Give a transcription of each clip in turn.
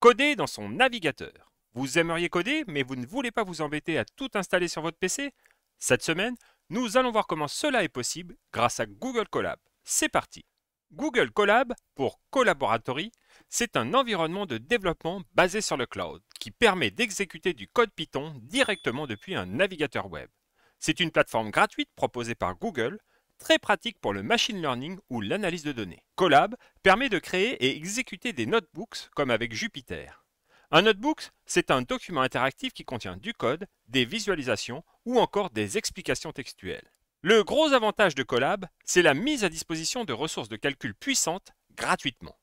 Coder dans son navigateur. Vous aimeriez coder, mais vous ne voulez pas vous embêter à tout installer sur votre PC? Cette semaine, nous allons voir comment cela est possible grâce à Google Colab. C'est parti! Google Colab, pour Collaboratory, c'est un environnement de développement basé sur le cloud qui permet d'exécuter du code Python directement depuis un navigateur web. C'est une plateforme gratuite proposée par Google, très pratique pour le machine learning ou l'analyse de données. Colab permet de créer et exécuter des notebooks comme avec Jupyter. Un notebook, c'est un document interactif qui contient du code, des visualisations ou encore des explications textuelles. Le gros avantage de Colab, c'est la mise à disposition de ressources de calcul puissantes gratuitement.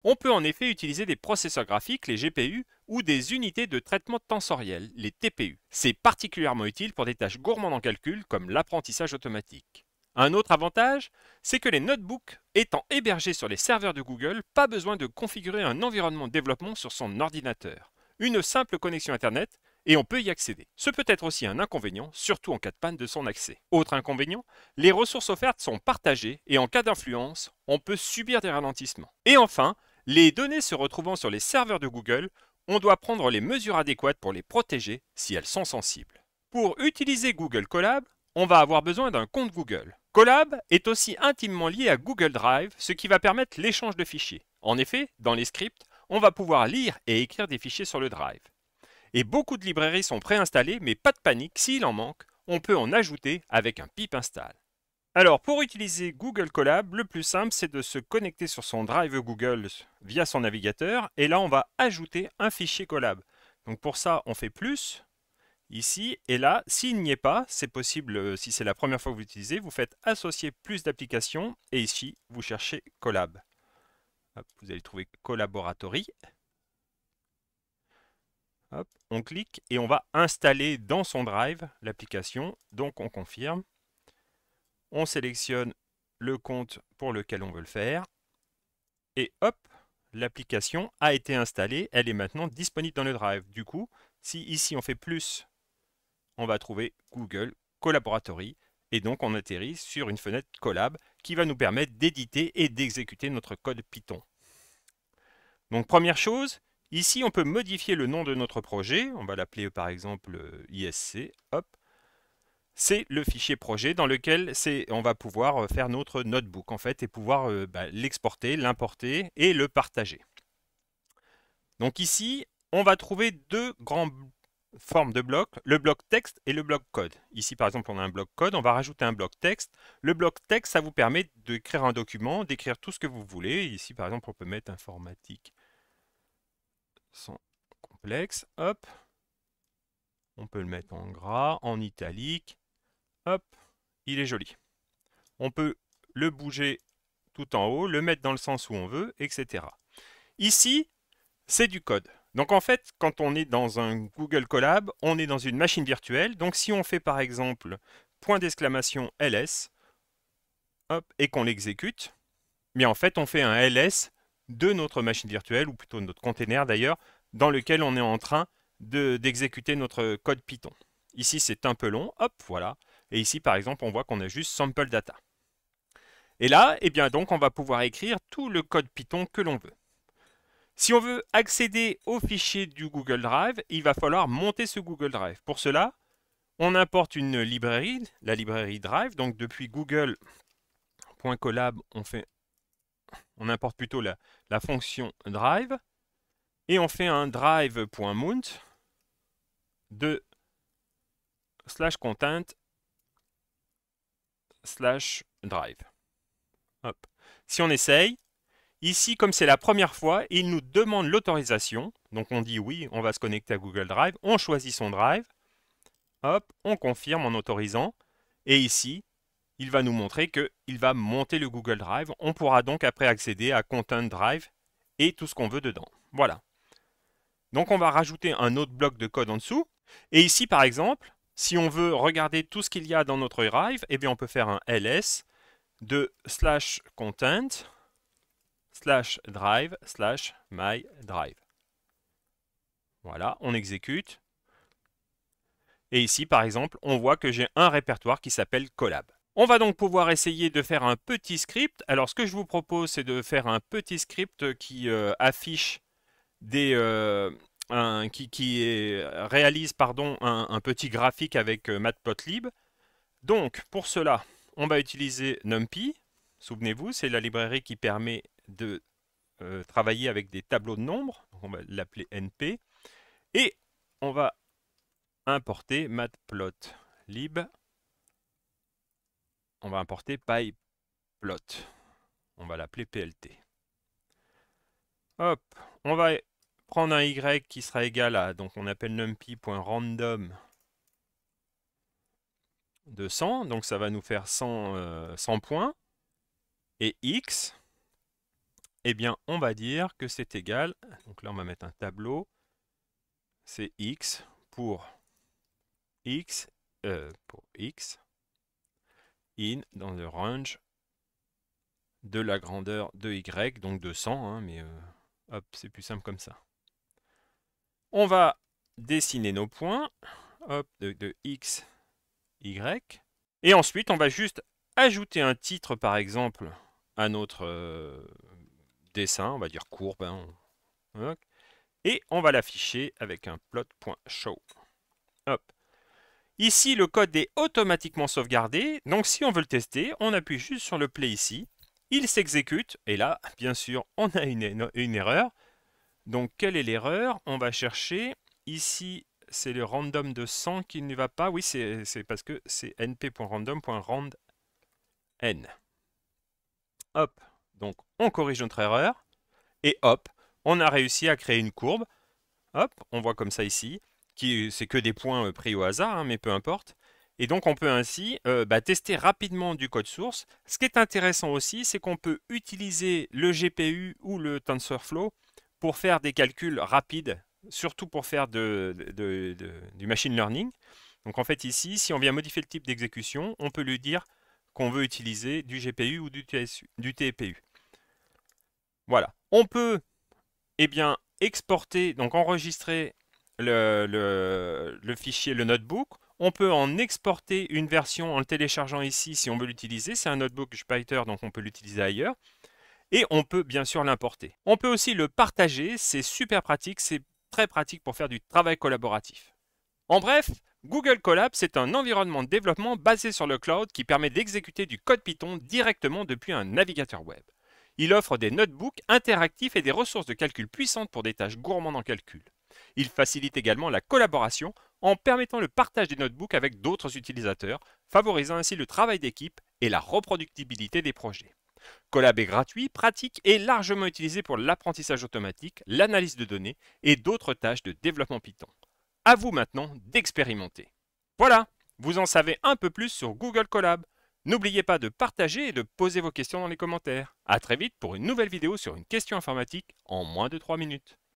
On peut en effet utiliser des processeurs graphiques, les GPU, ou des unités de traitement tensoriel, les TPU. C'est particulièrement utile pour des tâches gourmandes en calcul comme l'apprentissage automatique. Un autre avantage, c'est que les notebooks étant hébergés sur les serveurs de Google, pas besoin de configurer un environnement de développement sur son ordinateur. Une simple connexion Internet et on peut y accéder. Ce peut être aussi un inconvénient, surtout en cas de panne de son accès. Autre inconvénient, les ressources offertes sont partagées et en cas d'influence, on peut subir des ralentissements. Et enfin, les données se retrouvant sur les serveurs de Google, on doit prendre les mesures adéquates pour les protéger si elles sont sensibles. Pour utiliser Google Colab, on va avoir besoin d'un compte Google. Colab est aussi intimement lié à Google Drive, ce qui va permettre l'échange de fichiers. En effet, dans les scripts, on va pouvoir lire et écrire des fichiers sur le Drive. Et beaucoup de librairies sont préinstallées, mais pas de panique, s'il en manque, on peut en ajouter avec un pip install. Alors, pour utiliser Google Colab, le plus simple, c'est de se connecter sur son Drive Google via son navigateur, et là, on va ajouter un fichier Colab. Donc pour ça, on fait plus, ici, et là, s'il n'y est pas, c'est possible, si c'est la première fois que vous l'utilisez, vous faites associer plus d'applications, et ici, vous cherchez Colab. Hop, vous allez trouver Collaboratory. Hop, on clique et on va installer dans son Drive l'application, donc on confirme. On sélectionne le compte pour lequel on veut le faire, et hop, l'application a été installée, elle est maintenant disponible dans le Drive. Du coup, si ici on fait plus, on va trouver Google Collaboratory et donc on atterrit sur une fenêtre Colab qui va nous permettre d'éditer et d'exécuter notre code Python. Donc première chose, ici on peut modifier le nom de notre projet, on va l'appeler par exemple ISC, hop. C'est le fichier projet dans lequel on va pouvoir faire notre notebook en fait et pouvoir l'exporter, l'importer et le partager. Donc ici, on va trouver deux grandes formes de blocs, le bloc texte et le bloc code. Ici par exemple on a un bloc code, on va rajouter un bloc texte. Le bloc texte, ça vous permet d'écrire un document, d'écrire tout ce que vous voulez. Ici par exemple on peut mettre informatique sans complexe, hop. On peut le mettre en gras, en italique. Hop, il est joli. On peut le bouger tout en haut, le mettre dans le sens où on veut, etc. Ici, c'est du code. Donc en fait, quand on est dans un Google Colab, on est dans une machine virtuelle. Donc si on fait par exemple point d'exclamation ls, hop, et qu'on l'exécute, mais en fait on fait un ls de notre machine virtuelle, ou plutôt notre container d'ailleurs, dans lequel on est en train d'exécuter notre code Python. Ici c'est un peu long, hop, voilà. Et ici, par exemple, on voit qu'on a juste sample data. Et là, eh bien, donc, on va pouvoir écrire tout le code Python que l'on veut. Si on veut accéder au fichier du Google Drive, il va falloir monter ce Google Drive. Pour cela, on importe une librairie, la librairie Drive. Donc, depuis google.colab, on importe plutôt la fonction Drive. Et on fait un drive.mount de /content /drive. Hop. Si on essaye, ici, comme c'est la première fois, il nous demande l'autorisation. Donc on dit oui, on va se connecter à Google Drive. On choisit son Drive. Hop, on confirme en autorisant. Et ici, il va nous montrer qu'il va monter le Google Drive. On pourra donc après accéder à Content Drive et tout ce qu'on veut dedans. Voilà. Donc on va rajouter un autre bloc de code en dessous. Et ici, par exemple, si on veut regarder tout ce qu'il y a dans notre Drive, eh bien on peut faire un ls de /content /drive /my-drive. Voilà, on exécute. Et ici, par exemple, on voit que j'ai un répertoire qui s'appelle Colab. On va donc pouvoir essayer de faire un petit script. Alors, ce que je vous propose, c'est de faire un petit script qui affiche réalise un petit graphique avec Matplotlib. Donc, pour cela, on va utiliser NumPy. Souvenez-vous, c'est la librairie qui permet de travailler avec des tableaux de nombres. On va l'appeler NP. Et on va importer Matplotlib. On va importer PyPlot. On va l'appeler PLT. Hop, on va prendre un Y qui sera égal à, donc on appelle numpy.random de 100, donc ça va nous faire 100 points. Et X, eh bien on va dire que c'est égal, donc là on va mettre un tableau, c'est X pour X in dans le range de la grandeur de Y, donc de 100, hein, mais hop, c'est plus simple comme ça. On va dessiner nos points, hop, de X, Y, et ensuite on va juste ajouter un titre par exemple à notre dessin, on va dire courbe, hein, et on va l'afficher avec un plot.show. Hop. Ici, le code est automatiquement sauvegardé, donc si on veut le tester, on appuie juste sur le play ici, il s'exécute, et là, bien sûr, on a une erreur. Donc, quelle est l'erreur? On va chercher, ici, c'est le random de 100 qui ne va pas, oui, c'est parce que c'est np.random.randn. Hop, donc on corrige notre erreur, et hop, on a réussi à créer une courbe. Hop, on voit comme ça ici, c'est que des points pris au hasard, hein, mais peu importe. Et donc on peut ainsi tester rapidement du code source. Ce qui est intéressant aussi, c'est qu'on peut utiliser le GPU ou le TensorFlow pour faire des calculs rapides, surtout pour faire du machine learning. Donc en fait ici, si on vient modifier le type d'exécution, on peut lui dire qu'on veut utiliser du GPU ou du TPU. Voilà. On peut exporter, donc enregistrer le fichier, le notebook. On peut en exporter une version en le téléchargeant ici si on veut l'utiliser. C'est un notebook Jupyter, donc on peut l'utiliser ailleurs. Et on peut bien sûr l'importer. On peut aussi le partager, c'est super pratique, c'est très pratique pour faire du travail collaboratif. En bref, Google Colab, c'est un environnement de développement basé sur le cloud qui permet d'exécuter du code Python directement depuis un navigateur web. Il offre des notebooks interactifs et des ressources de calcul puissantes pour des tâches gourmandes en calcul. Il facilite également la collaboration en permettant le partage des notebooks avec d'autres utilisateurs, favorisant ainsi le travail d'équipe et la reproductibilité des projets. Colab est gratuit, pratique et largement utilisé pour l'apprentissage automatique, l'analyse de données et d'autres tâches de développement Python. À vous maintenant d'expérimenter. Voilà, vous en savez un peu plus sur Google Colab. N'oubliez pas de partager et de poser vos questions dans les commentaires. A très vite pour une nouvelle vidéo sur une question informatique en moins de 3 minutes.